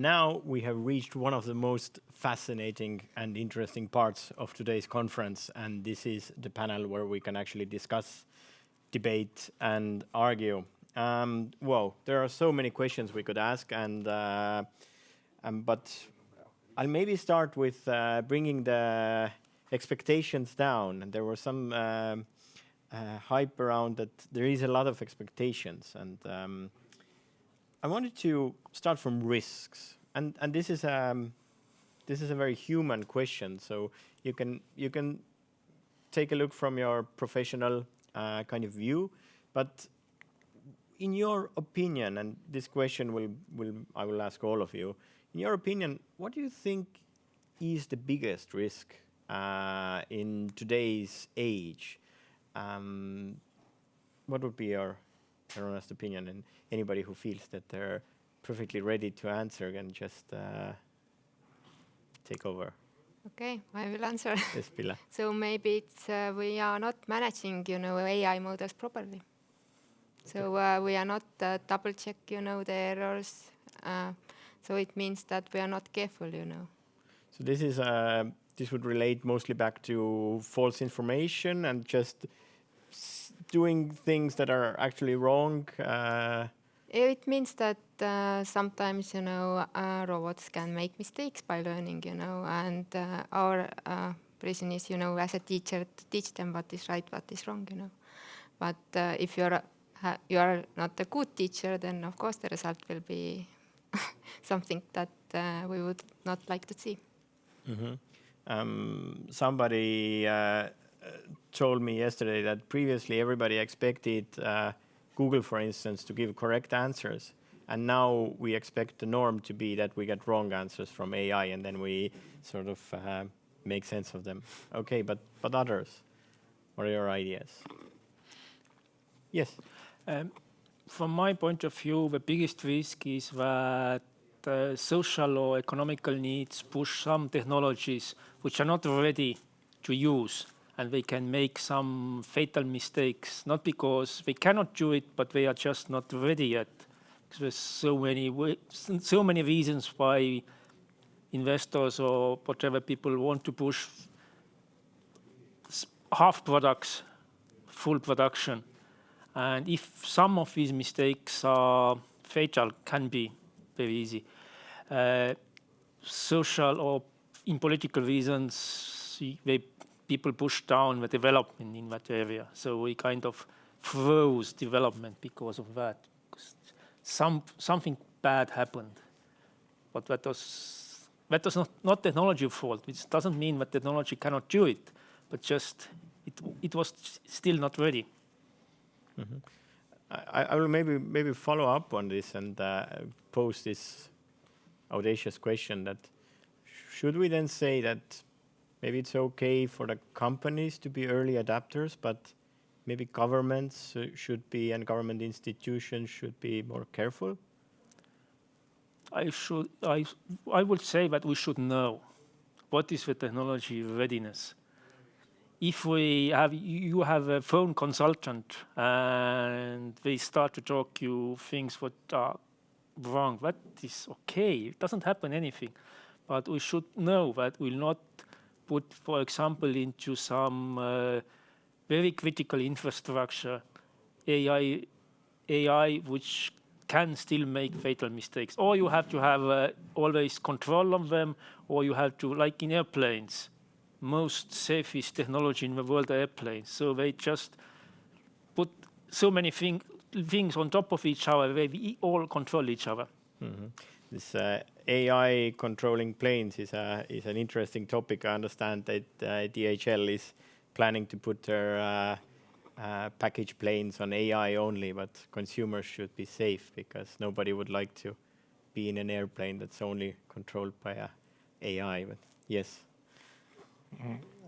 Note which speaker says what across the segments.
Speaker 1: now we have reached one of the most fascinating and interesting parts of today's conference, and this is the panel where we can actually discuss, debate, and argue. Well, there are so many questions we could ask, but I'll maybe start with bringing the expectations down. And there was some hype around that there is a lot of expectations, and I wanted to start from risks, and this is a very human question. So you can take a look from your professional kind of view, but in your opinion, and this question I will ask all of you. In your opinion, what do you think is the biggest risk in today's age? What would be your honest opinion? And anybody who feels that they're perfectly ready to answer can just take over.
Speaker 2: Okay, I will answer.
Speaker 1: Yes, Pilla.
Speaker 2: So maybe it's we are not managing, AI models properly. So we are not double check, the errors. So it means that we are not careful,
Speaker 1: So this would relate mostly back to false information and just doing things that are actually wrong.
Speaker 2: It means that sometimes, robots can make mistakes by learning, and our prison is, as a teacher, to teach them what is right, what is wrong, But if you are not a good teacher, then of course the result will be something that we would not like to see.
Speaker 1: Mm-hmm. Somebody told me yesterday that previously everybody expected Google, for instance, to give correct answers. And now we expect the norm to be that we get wrong answers from AI, and then we sort of make sense of them. Okay, but others, what are your ideas? Yes.
Speaker 3: From my point of view, the biggest risk is that social or economical needs push some technologies which are not ready to use, and they can make some fatal mistakes, not because they cannot do it, but they are just not ready yet. There's so many reasons why investors or whatever people want to push half products, full production. And if some of these mistakes are fatal, can be very easy. Social or in political reasons, people push down the development in that area. So we kind of froze development because of that. Something bad happened, but that was not technology fault. It doesn't mean that technology cannot do it, but just it was still not ready.
Speaker 1: Mm-hmm. I will maybe follow up on this and pose this audacious question: that should we then say that maybe it's okay for the companies to be early adapters, but maybe governments should be, and government institutions should be more careful?
Speaker 3: I would say that we should know what is the technology readiness. If you have a phone consultant and they start to talk you things what are wrong, that is okay. It doesn't happen anything, but we should know that we'll not put, for example, into some very critical infrastructure AI which can still make fatal mistakes. Or you have to have always control of them, or you have to, like in airplanes, most safest technology in the world are airplanes. So they just put so many things on top of each other, they all control each other.
Speaker 1: Mm-hmm. This AI controlling planes is an interesting topic. I understand that DHL is planning to put their package planes on AI only, but consumers should be safe because nobody would like to be in an airplane that's only controlled by AI. But yes.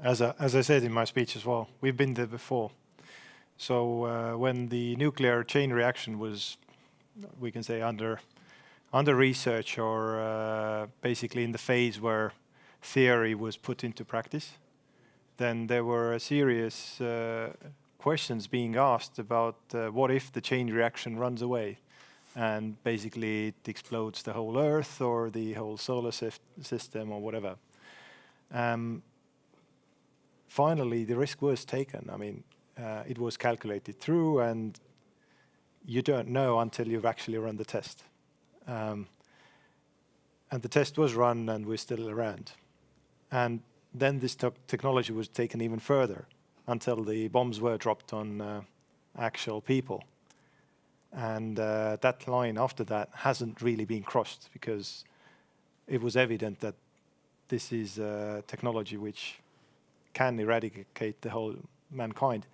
Speaker 4: As I said in my speech as well, we've been there before. So when the nuclear chain reaction was, we can say, under research, or basically in the phase where theory was put into practice, then there were serious questions being asked about what if the chain reaction runs away? and basically it explodes the whole Earth or the whole solar system or whatever. Finally, the risk was taken. I mean, it was calculated through, and you don't know until you've actually run the test. And the test was run, and we're still around. And then this technology was taken even further until the bombs were dropped on actual people. And that line after that hasn't really been crossed, because it was evident that this is technology which can eradicate the whole mankind.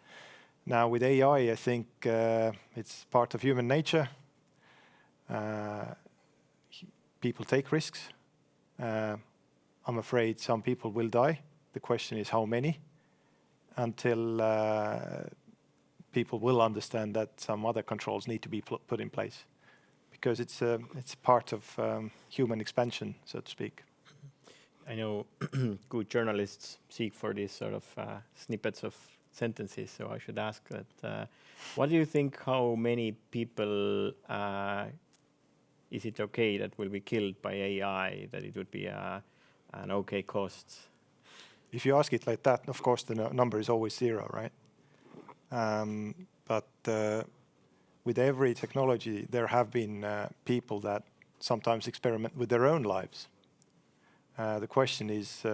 Speaker 4: Now with AI, I think it's part of human nature. People take risks. I'm afraid some people will die. The question is how many, until people will understand that some other controls need to be put in place, because it's part of human expansion, so to speak.
Speaker 1: I know good journalists seek for these sort of snippets of sentences, so I should ask that. What do you think, how many people is it okay that will be killed by AI, that it would be an okay cost?
Speaker 4: If you ask it like that, of course the number is always zero, right? But with every technology, there have been people that sometimes experiment with their own lives. The question is,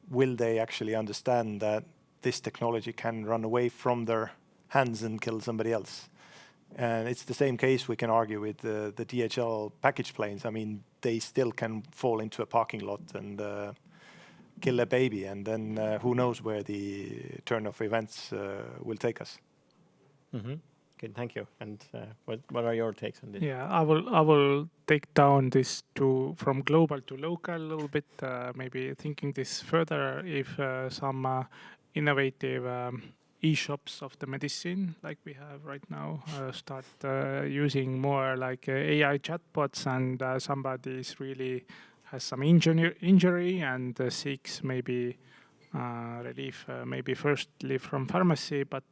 Speaker 4: will they actually understand that this technology can run away from their hands and kill somebody else? And it's the same case we can argue with the DHL package planes. I mean, they still can fall into a parking lot and kill a baby, and then who knows where the turn of events will take us.
Speaker 1: Mm-hmm. Good, thank you. And what are your takes on this?
Speaker 5: Yeah, I will take down this from global to local a little bit. Maybe thinking this further, if some innovative e-shops of the medicine, like we have right now, start using more like AI chatbots, and somebody is really has some injury and seeks maybe relief, maybe firstly from pharmacy, but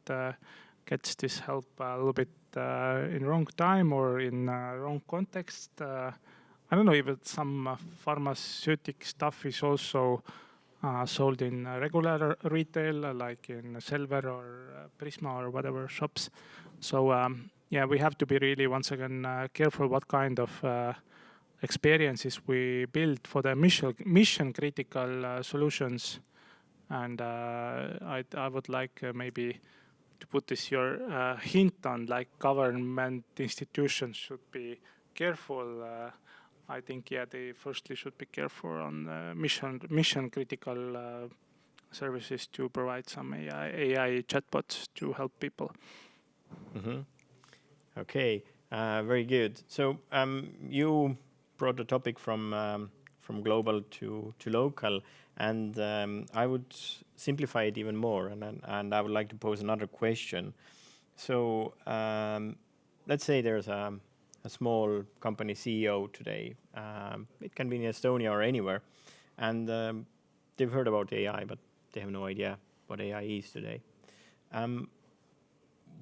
Speaker 5: gets this help a little bit in wrong time or in wrong context. I don't know if some pharmaceutic stuff is also sold in regular retail, like in Selver or Prisma or whatever shops. So yeah, we have to be really, once again, careful what kind of experiences we build for the mission critical solutions. And I would like maybe to put this your hint on, like government institutions should be careful. I think, yeah, they firstly should be careful on mission critical services to provide some AI chatbots to help people.
Speaker 1: Mm-hmm. Okay, very good. So you brought the topic from global to local, and I would simplify it even more, and I would like to pose another question. So let's say there's a small company CEO today. It can be in Estonia or anywhere, and they've heard about AI, but they have no idea what AI is today.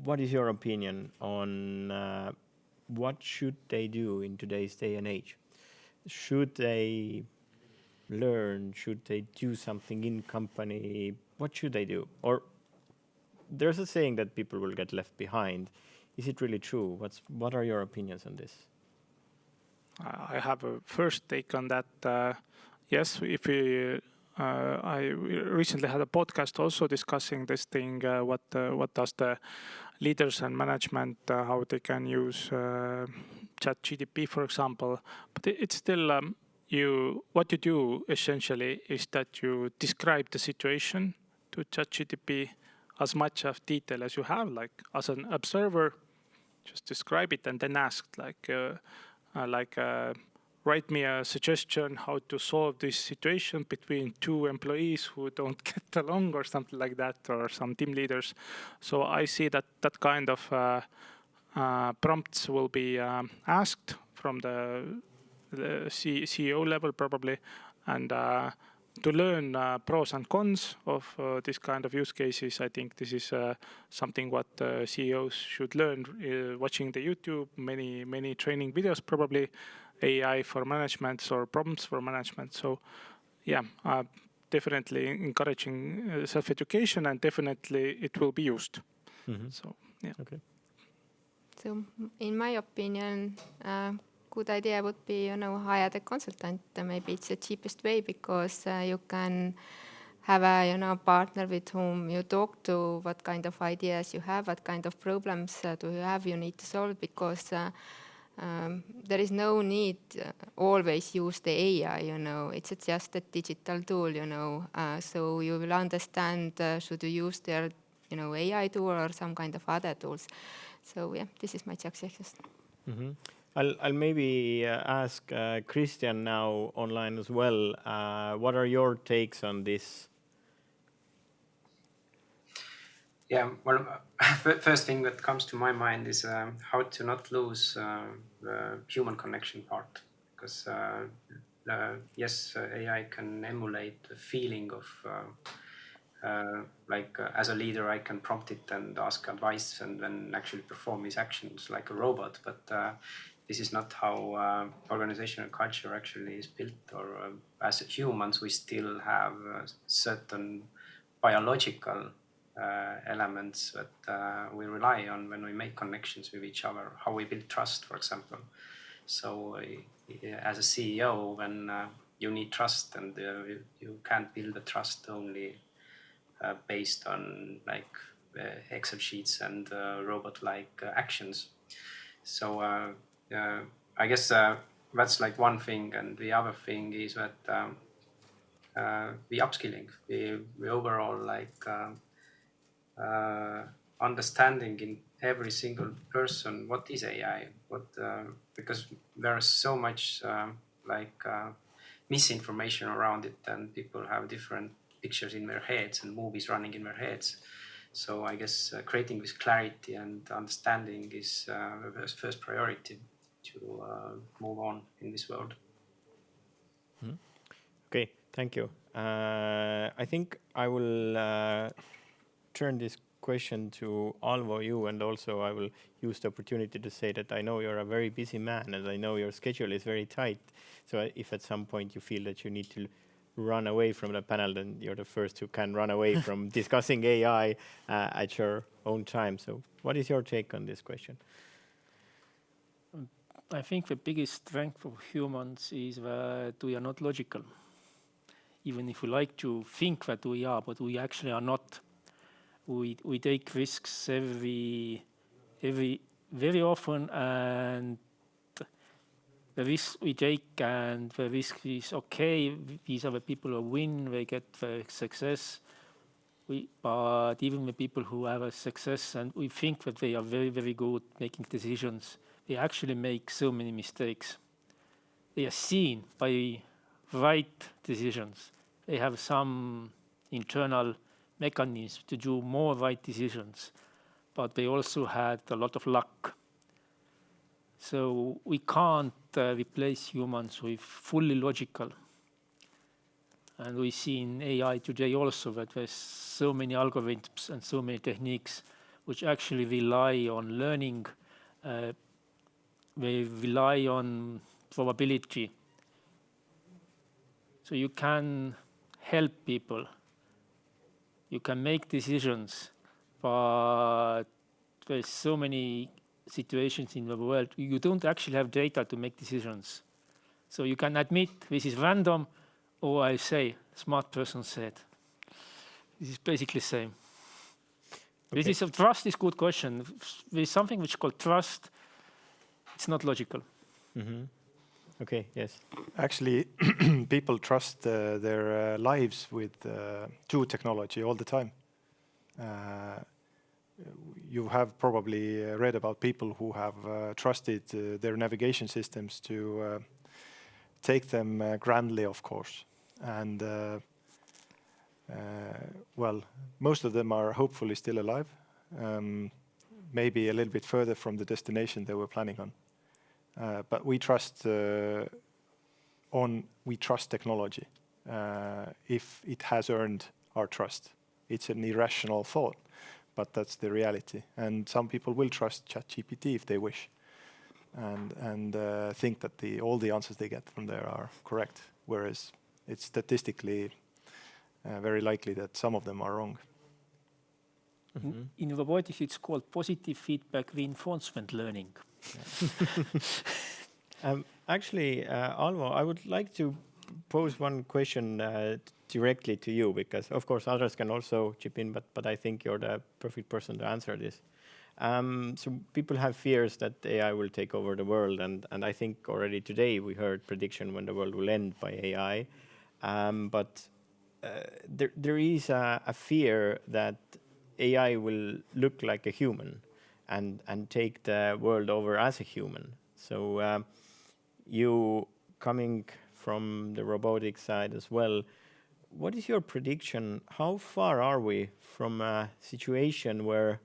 Speaker 1: What is your opinion on what should they do in today's day and age? Should they learn? Should they do something in company? What should they do? Or there's a saying that people will get left behind. Is it really true? What are your opinions on this?
Speaker 5: I have a first take on that. Yes, if we I recently had a podcast also discussing this thing. What does the leaders and management how they can use ChatGPT, for example? But it's still what you do essentially is that you describe the situation to ChatGPT as much of detail as you have, like as an observer, just describe it and then ask write me a suggestion how to solve this situation between two employees who don't get along or something like that, or some team leaders. So I see that kind of prompts will be asked from the CEO level probably, and to learn pros and cons of this kind of use cases. I think this is something what CEOs should learn watching the YouTube, many training videos, probably AI for management or problems for management. So yeah, definitely encouraging self-education, and definitely it will be used. So yeah.
Speaker 1: Okay.
Speaker 2: So in my opinion, good idea would be, hire the consultant. Maybe it's the cheapest way, because you can have a, partner with whom you talk to, what kind of ideas you have, what kind of problems do you have you need to solve, because there is no need always use the AI, it's just a digital tool, so you will understand should you use their AI tool or some kind of other tools. So yeah, this is my suggestion.
Speaker 1: I'll maybe ask Christian now online as well. What are your takes on this?
Speaker 6: Yeah, well, first thing that comes to my mind is how to not lose the human connection part, because yes, AI can emulate the feeling of as a leader, I can prompt it and ask advice and then actually perform his actions like a robot. But this is not how organizational culture actually is built. Or as humans, we still have certain biological elements that we rely on when we make connections with each other, how we build trust, for example. So as a CEO, when you need trust, and you can't build the trust only based on Excel sheets and robot-like actions. So I guess that's one thing. And the other thing is that the upskilling, the overall understanding in every single person what is AI, because there is so much misinformation around it, and people have different pictures in their heads and movies running in their heads. So I guess creating this clarity and understanding is the first priority to move on in this world.
Speaker 1: Okay, thank you. I think I will turn this question to Alvo, you, and also I will use the opportunity to say that I know you're a very busy man, and I know your schedule is very tight. So if at some point you feel that you need to run away from the panel, then you're the first who can run away from discussing AI at your own time. So what is your take on this question?
Speaker 3: I think the biggest strength of humans is that we are not logical. Even if we like to think that we are, but we actually are not. We take risks very often, and the risk we take, and the risk is okay. These are the people who win; they get the success. But even the people who have a success, and we think that they are very good making decisions, they actually make so many mistakes. They are seen by right decisions. They have some internal mechanisms to do more right decisions, but they also had a lot of luck. So we can't replace humans with fully logical. And we see in AI today also that there's so many algorithms and so many techniques which actually rely on learning. They rely on probability. So you can help people. You can make decisions, but there's so many situations in the world you don't actually have data to make decisions. So you can admit this is random, or I say, smart person said. This is basically the same. Okay. This is trust is a good question. There's something which is called trust. It's not logical.
Speaker 1: Mm-hmm. Okay, yes.
Speaker 4: Actually, people trust their lives to technology all the time. You have probably read about people who have trusted their navigation systems to take them grandly, of course. And well, most of them are hopefully still alive, maybe a little bit further from the destination they were planning on. But we trust technology. if it has earned our trust. It's an irrational thought, but that's the reality. And some people will trust ChatGPT if they wish, and think that all the answers they get from there are correct, whereas it's statistically very likely that some of them are wrong.
Speaker 3: In robotics, it's called positive feedback reinforcement learning.
Speaker 1: Actually, Alvo, I would like to pose one question directly to you, because of course others can also chip in, but I think you're the perfect person to answer this. So people have fears that AI will take over the world, and I think already today we heard prediction when the world will end by AI. But there is a fear that AI will look like a human and take the world over as a human. So you coming from the robotics side as well, what is your prediction? How far are we from a situation where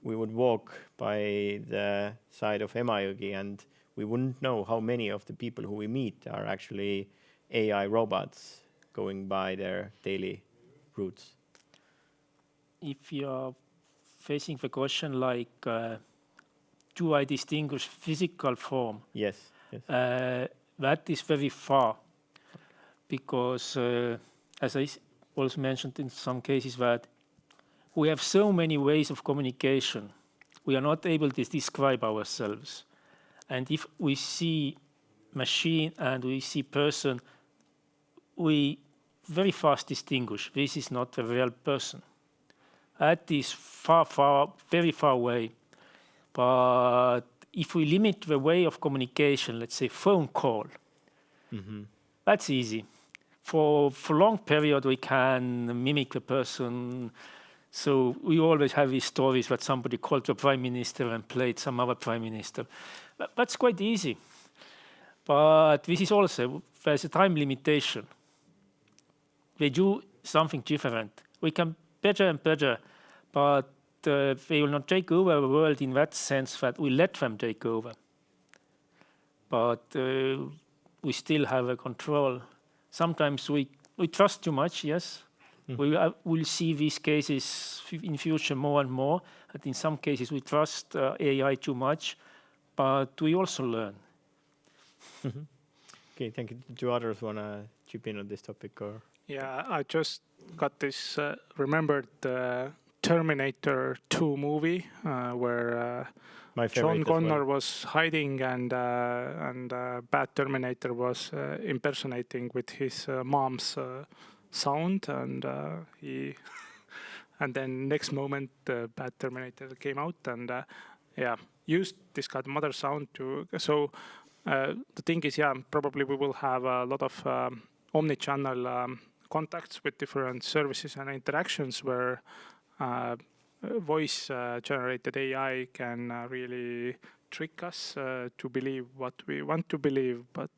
Speaker 1: we would walk by the side of Emajogi and we wouldn't know how many of the people who we meet are actually AI robots going by their daily routes?
Speaker 3: If you're facing the question like, do I distinguish physical form?
Speaker 1: Yes.
Speaker 3: That is very far, because as I also mentioned in some cases, that we have so many ways of communication. We are not able to describe ourselves. And if we see machine and we see person, we very fast distinguish this is not a real person. That is very far away. But if we limit the way of communication, let's say phone call, that's easy. For long period, we can mimic a person. So we always have these stories that somebody called the prime minister and played some other prime minister. That's quite easy. But this is also, there's a time limitation. They do something different. We can better and better, but they will not take over the world in that sense that we let them take over. But we still have a control. Sometimes we trust too much, yes. We'll see these cases in future more and more. That in some cases we trust AI too much, but we also learn.
Speaker 1: Okay, thank you. Do others want to chip in on this topic? Or?
Speaker 5: Yeah, I just got this, remembered the Terminator 2 movie where John Connor was hiding and bad Terminator was impersonating with his mom's sound, and and then next moment the bad Terminator came out and used this kind of mother sound to. So the thing is, probably we will have a lot of omni-channel contacts with different services and interactions where voice generated AI can really trick us to believe what we want to believe. But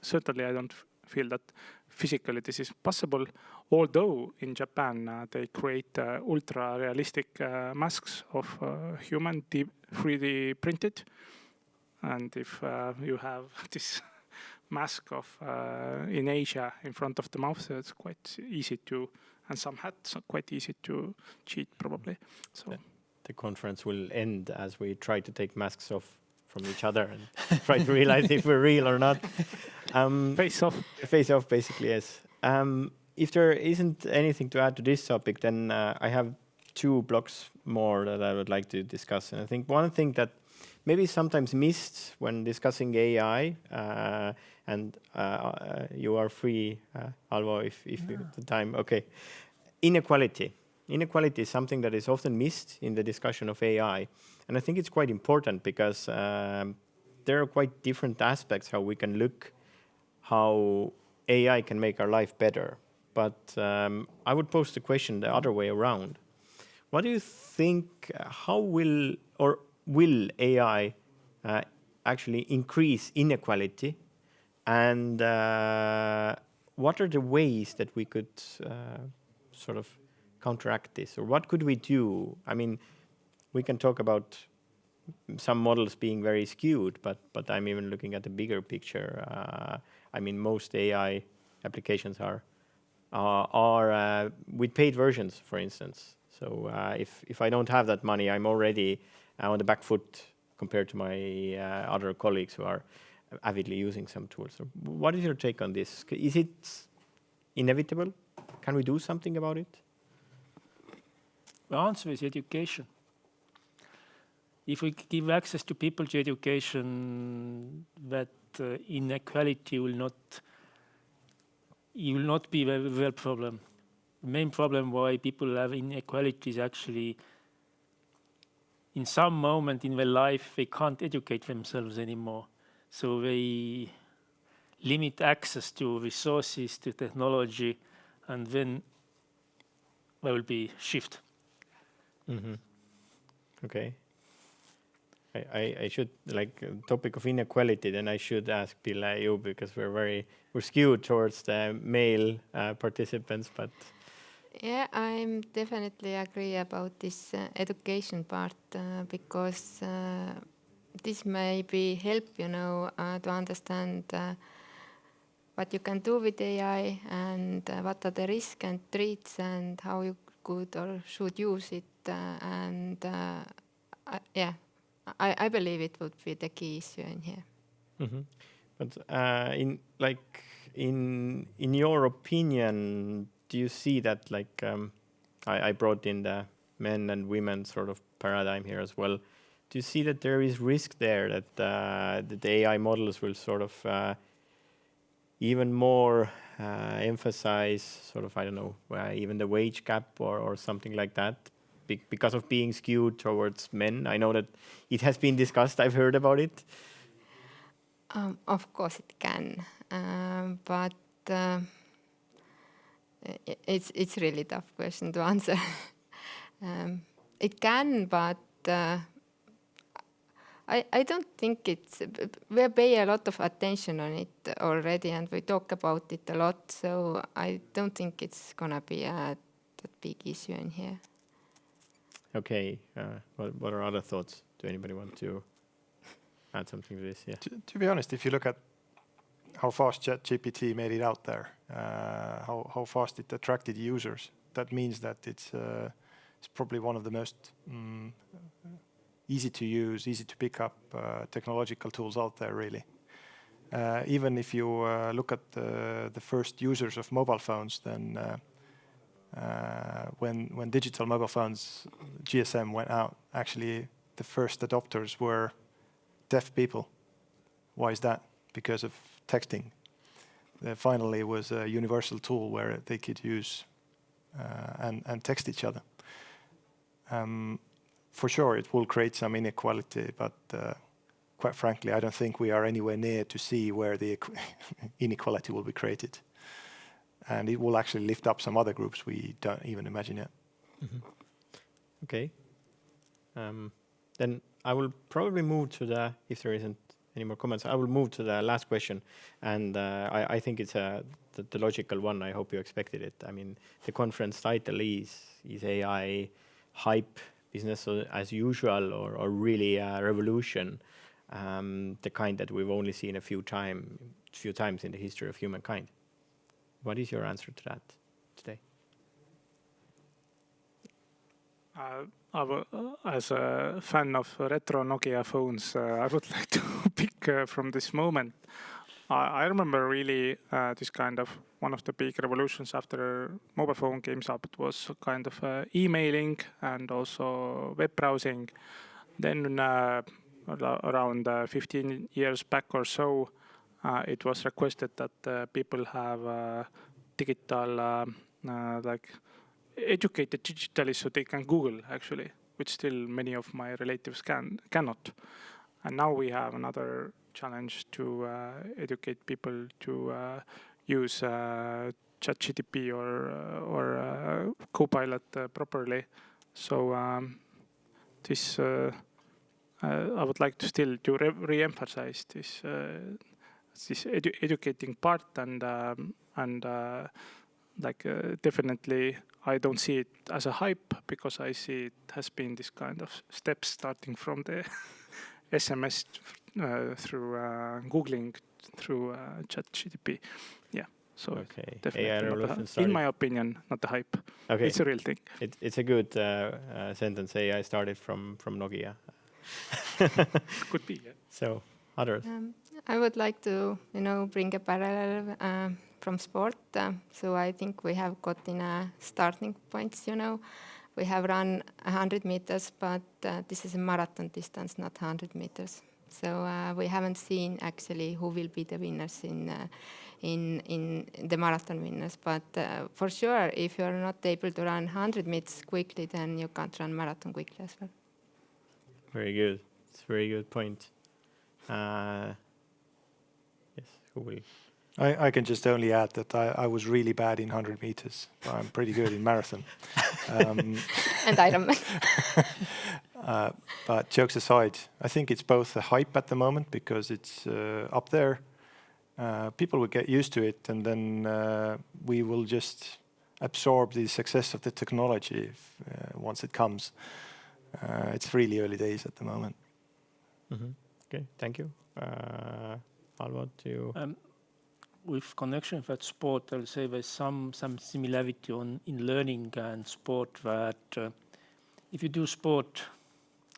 Speaker 5: certainly I don't feel that physically this is possible, although in Japan they create ultra realistic masks of human 3D printed, and if you have this mask of in Asia in front of the mouth, it's quite easy to, and some hats are quite easy to cheat probably. So
Speaker 1: the conference will end as we try to take masks off from each other and try to realize if we're real or not.
Speaker 5: Face off.
Speaker 1: Face off, basically, yes. If there isn't anything to add to this topic, then I have 2 blocks more that I would like to discuss. And I think one thing that maybe sometimes missed when discussing AI, and you are free, Alvo, if you have the time. Okay. Inequality. Inequality is something that is often missed in the discussion of AI. And I think it's quite important because there are quite different aspects how we can look how AI can make our life better. But I would pose the question the other way around. What do you think, how will AI actually increase inequality? And what are the ways that we could sort of counteract this? Or what could we do? I mean, we can talk about some models being very skewed, but I'm even looking at the bigger picture. I mean, most AI applications are with paid versions, for instance. So if I don't have that money, I'm already on the back foot compared to my other colleagues who are avidly using some tools. So what is your take on this? Is it inevitable? Can we do something about it?
Speaker 3: The answer is education. If we give access to people to education, that inequality will not be a real problem. The main problem why people have inequality is actually in some moment in their life they can't educate themselves anymore. So they limit access to resources, to technology, and then there will be shift.
Speaker 1: Mm-hmm. Okay. I should, like, topic of inequality, then I should ask Pille, you, because we're skewed towards the male participants, but
Speaker 2: Yeah, I'm definitely agree about this education part because this maybe help, to understand what you can do with AI and what are the risks and threats and how you could or should use it. Yeah, I believe it would be the key issue in here.
Speaker 1: mm-hmm. But in your opinion, do you see that, like, I brought in the men and women sort of paradigm here as well. Do you see that there is risk there that the AI models will sort of even more emphasize sort of, I don't know, even the wage gap or something like that because of being skewed towards men? I know that it has been discussed. I've heard about it.
Speaker 2: Of course it can, but it's really tough question to answer. It can, but I don't think we pay a lot of attention on it already and we talk about it a lot, so I don't think it's gonna be that big issue in here.
Speaker 1: Okay, what are other thoughts? Do anybody want to add something to this? Yeah.
Speaker 4: To be honest, if you look at how fast ChatGPT made it out there, how fast it attracted users, that means that it's probably one of the most easy to use, easy to pick up technological tools out there, really. Even if you look at the first users of mobile phones, then when digital mobile phones, GSM, went out, actually the first adopters were deaf people. Why is that? Because of texting. Finally, it was a universal tool where they could use and text each other. For sure, it will create some inequality, but quite frankly, I don't think we are anywhere near to see where the inequality will be created. And it will actually lift up some other groups we don't even imagine yet.
Speaker 1: Mm-hmm. Okay. Then I will probably move to if there isn't any more comments, I will move to the last question. And I think it's the logical one. I hope you expected it. I mean, the conference title is AI hype, business as usual, or really a revolution, the kind that we've only seen a few times in the history of humankind. What is your answer to that today?
Speaker 5: As a fan of retro Nokia phones, I would like to pick from this moment. I remember really this kind of one of the big revolutions after mobile phone came up. It was kind of emailing and also web browsing. Then around 15 years back or so, it was requested that people have digital educated digitally so they can Google, actually, which still many of my relatives cannot. And now we have another challenge to educate people to use ChatGPT or Copilot properly. So this I would like to still to re-emphasize this educating part and definitely I don't see it as a hype because I see it has been this kind of steps starting from the SMS through Googling through ChatGPT. Yeah, so
Speaker 1: Okay.
Speaker 5: definitely
Speaker 1: AI
Speaker 5: not
Speaker 1: revolution
Speaker 5: in
Speaker 1: started.
Speaker 5: my opinion, not a hype.
Speaker 1: Okay.
Speaker 5: It's a real thing.
Speaker 1: It's a good sentence. AI started from Nokia.
Speaker 5: Could be, yeah.
Speaker 1: So others.
Speaker 2: I would like to, bring a parallel from sport. So I think we have gotten starting points. We have run 100 meters, but this is a marathon distance, not 100 meters. So we haven't seen actually who will be the winners in the marathon winners. But for sure, if you are not able to run 100 meters quickly, then you can't run marathon quickly as well.
Speaker 1: Very good. It's a very good point. Yes, who will?
Speaker 4: I can just only add that I was really bad in 100 meters. I'm pretty good in marathon.
Speaker 2: And Ironman.
Speaker 4: But jokes aside, I think it's both a hype at the moment because it's up there. People will get used to it, and then we will just absorb the success of the technology once it comes. It's really early days at the moment.
Speaker 1: Okay, thank you. Alva, to you.
Speaker 3: With connection with sport, I'll say there's some similarity in learning and sport that if you do sport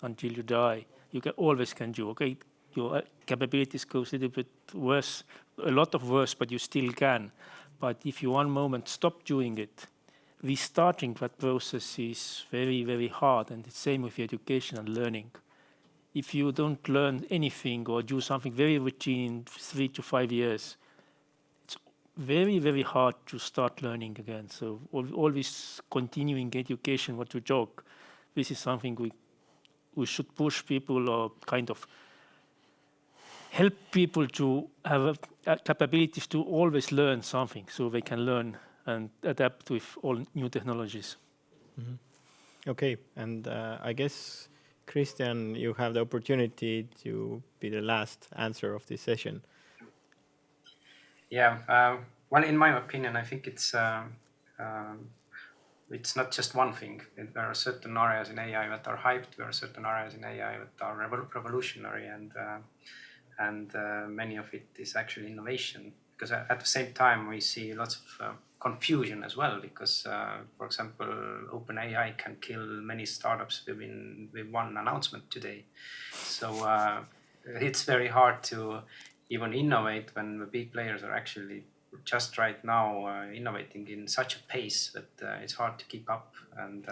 Speaker 3: until you die, you always can do. Okay, your capabilities goes a little bit worse, a lot of worse, but you still can. But if you one moment stop doing it, restarting that process is very, very hard. And the same with education and learning. If you don't learn anything or do something very routine in 3 to 5 years, it's very, very hard to start learning again. So always continuing education, what you joke, this is something we should push people or kind of help people to have capabilities to always learn something so they can learn and adapt with all new technologies.
Speaker 1: Okay, and I guess, Christian, you have the opportunity to be the last answer of this session.
Speaker 6: Yeah, well, in my opinion, I think it's not just one thing. There are certain areas in AI that are hyped. There are certain areas in AI that are revolutionary, and many of it is actually innovation. Because at the same time, we see lots of confusion as well. Because, for example, OpenAI can kill many startups with one announcement today. So it's very hard to even innovate when the big players are actually just right now innovating in such a pace that it's hard to keep up. And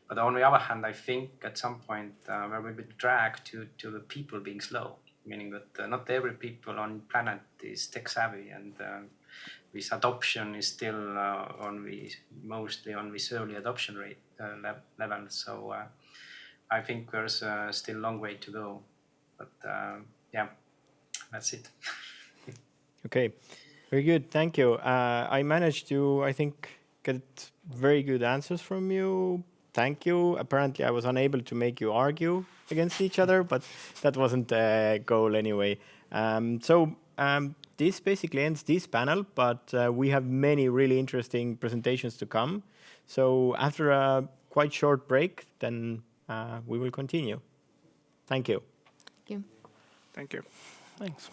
Speaker 6: but on the other hand, I think at some point there will be drag to the people being slow, meaning that not every people on planet is tech savvy, and this adoption is still mostly on this early adoption rate level. So I think there's still a long way to go. But yeah, that's it.
Speaker 1: Okay, very good. Thank you. I managed to, I think, get very good answers from you. Thank you. Apparently, I was unable to make you argue against each other, but that wasn't the goal anyway. This basically ends this panel, but we have many really interesting presentations to come. So after a quite short break, then we will continue. Thank you.
Speaker 2: Thank you.
Speaker 5: Thank you.
Speaker 3: Thanks.